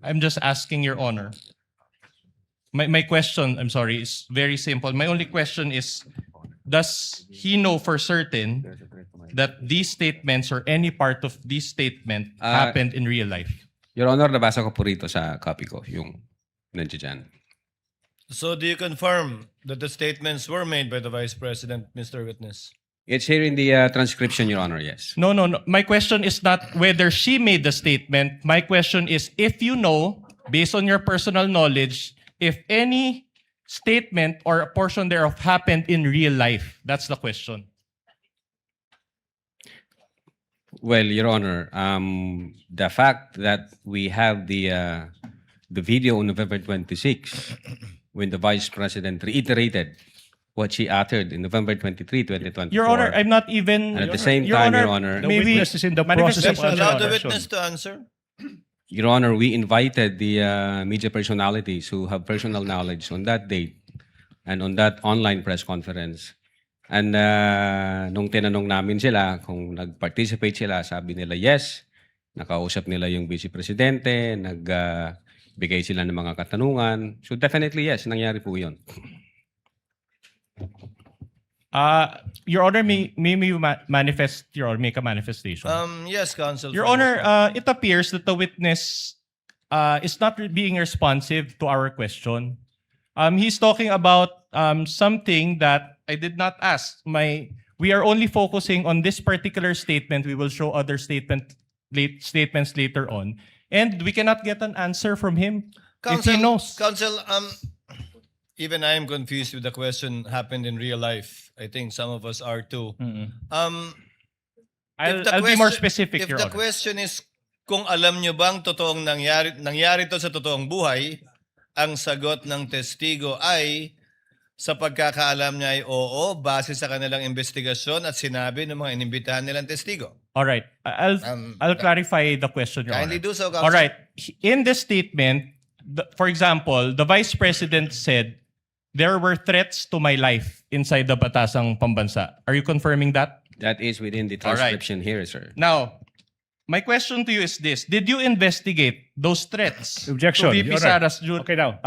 I'm just asking, Your Honor. My question, I'm sorry, is very simple. My only question is, does he know for certain that these statements or any part of this statement happened in real life? Your Honor, nabasa ko po rito sa copy ko, yung nandiyan dyan. So do you confirm that the statements were made by the Vice President, Mr. Witness? It's here in the transcription, Your Honor, yes. No. My question is not whether she made the statement. My question is, if you know, based on your personal knowledge, if any statement or a portion thereof happened in real life. That's the question. Well, Your Honor, the fact that we have the video on November 26, when the Vice President reiterated what she uttered in November 23, 2024. Your Honor, I'm not even... And at the same time, Your Honor, The maybe witness is in the process of manifestation, Allow the answering. witness to answer. Your Honor, we invited the media personalities who have personal knowledge on that date and on that online press conference. And nung tinanong namin sila kung nag-participate sila, sabi nila yes. Nakausap nila yung Vice Presidente, nagbigay sila ng mga katanungan. So definitely yes, nangyari po yun. Your Honor, may you manifest, Your Honor, make a manifestation? Yes, Counsel. Your for Honor, this it appears that the witness is not being responsive to our question. He's talking about something that I did not ask. We are only focusing on this particular statement. We will show other statements later on. And we cannot get an answer from him if he knows. Counsel, even I am confused with the question happened in real life. I think some of us are too. I'll be more specific, If Your the Honor. question is kung alam nyo bang totoong nangyari to sa totoong buhay, ang sagot ng testigo ay sa pagkakaalam niya ay oo, base sa kanilang investigasyon at sinabi ng mga inimbitahan nilang testigo. All right. I'll clarify the question, Your Kindly Honor. do so, Counsel. All right. In this statement, for example, the Vice President said, there were threats to my life inside the Batasang Pambansa. Are you confirming that? That is within the All right. transcription here, sir. Now, my question to you is this. Did you investigate those threats Objection, to VP Your Honor. Sara's June? Okay now.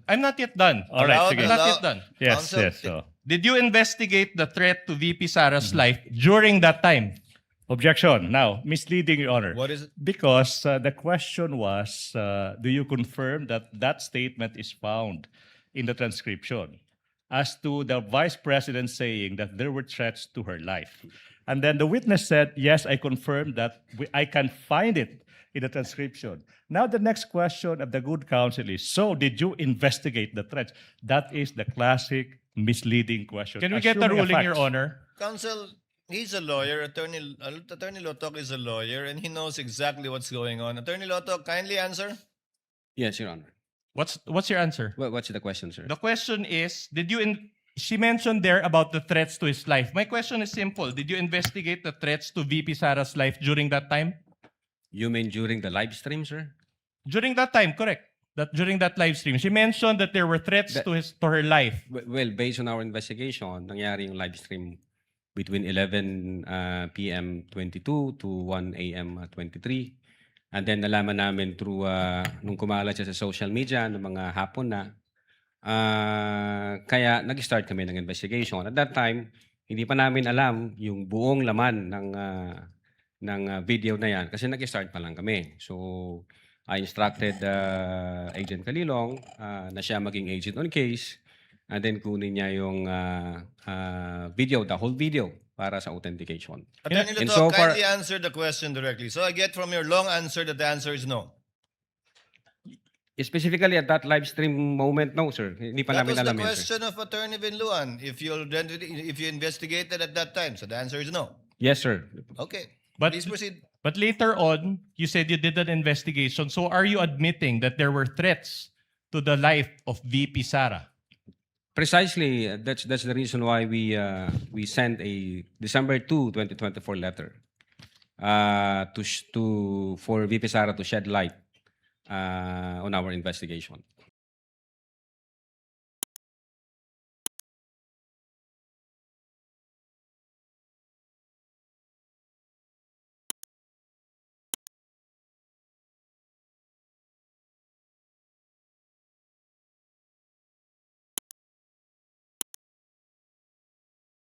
I'm not yet done. All right, Allowed- sige. I'm not yet done. Yes, Counsel, yes. So. Did you investigate the threat to VP Sara's life during that time? Objection. Now, misleading, Your Honor. What is it? Because the question was, do you confirm that that statement is found in the transcription as to the Vice President saying that there were threats to her life? And then the witness said, yes, I confirm that I can find it in the transcription. Now the next question of the good counsel is, so did you investigate the threats? That is the classic misleading question. Can we get the Assuming a ruling, fact. Your Honor? Counsel, he's a lawyer. Attorney Lotok is a lawyer and he knows exactly what's going on. Attorney Lotok, kindly answer. Yes, Your Honor. What's your answer? What's the question, sir? The question is, she mentioned there about the threats to his life. My question is simple. Did you investigate the threats to VP Sara's life during that time? You mean during the live stream, sir? During that time, correct. During that live stream, she mentioned that there were threats to her life. Well, based on our investigation, nangyari yung live stream between 11 p.m. 22 to 1 a.m. 23. And then nalaman namin through, nung kumalat siya sa social media, ng mga hapon na, kaya nag-start kami ng investigation. At that time, hindi pa namin alam yung buong laman ng video na yan kasi nag-start pa lang kami. So, I instructed Agent Calilong na siya maging agent on case and then kunin niya yung video, the whole video para sa authentication. Attorney And Lotok, so far- kindly answer the question directly. So I get from your long answer that the answer is no. Specifically at that live stream moment, no, sir. Hindi pa That namin was the alam yun, sir. question of Attorney Binluan. If you investigated at that time, so the answer is no. Yes, sir. Okay. But- Please proceed. But later on, you said you did an investigation. So are you admitting that there were threats to the life of VP Sara? Precisely, that's the reason why we sent a December 2, 2024 letter for VP Sara to shed light on our investigation.